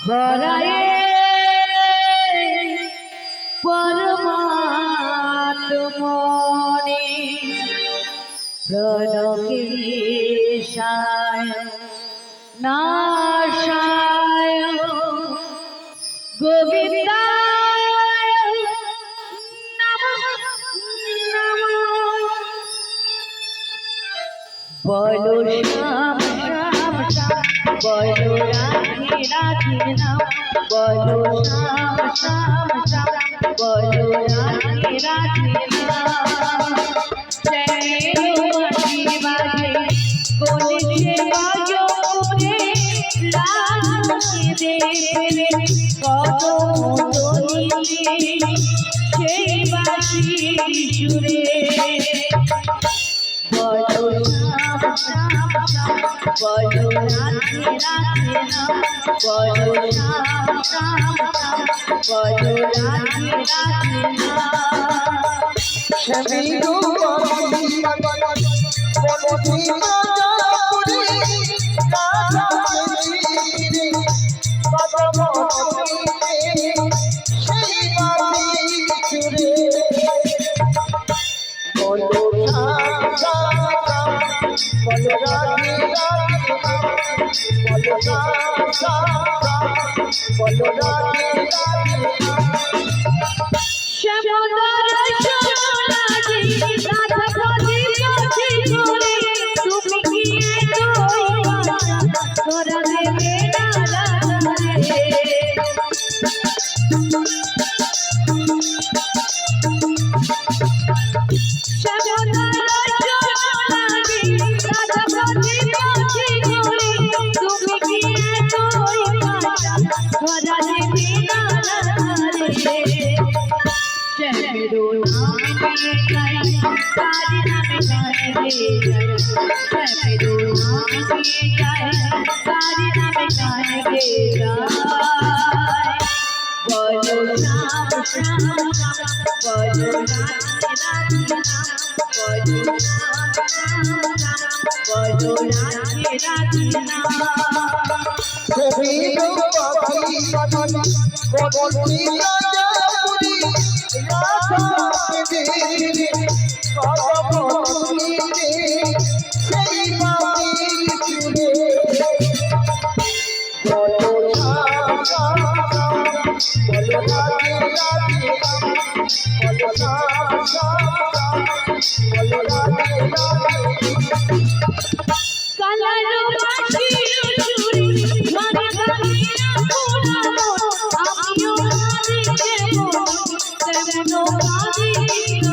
বরায়ে পরমাত্মনে প্রণকেশায় নাশায় গোবিন্দায় নমঃ নমঃ। বলো শ্যাম শ্যাম শ্যাম, বলো রাধে রাধে নাম, বলো শ্যাম শ্যাম শ্যাম, বলো রাধে রাধে নাম। বাজে বাজে কোনে বাজো রে লালকে দেবে কত মতলিলে সেই বাঁশি সুরে। বলো শ্যাম শ্যাম শ্যাম, বলো রাধে রাধে নাম, বলো শ্যাম শ্যাম শ্যাম, বলো রাধে রাধে নাম। শ্যামিলো বাকি বলছি রাজা পুরি রাজা পুরি বাবা মনে সেই বাকি চুরে। বলো রাজা বলো রাধে রাধে বলো রাজা বলো রাধে রাধে। বলো শ্যাম শ্যাম শ্যাম, বলো রাধে রাধে নাম, বলো শ্যাম শ্যাম শ্যাম, বলো রাধে রাধে নাম। শ্যামিলো বাকি বলছি রাজা পুরি রাজা পুরি বাবা মনে সেই বাকি চুরে। বলো রাজা বলো রাধে রাধে বলো রাজা বলো রাধে রাধে। কালারো বাঁশি চুরি মানে কালিয়া পুরানো, আমিও কাঁদিতে তেমন কাঁদিল।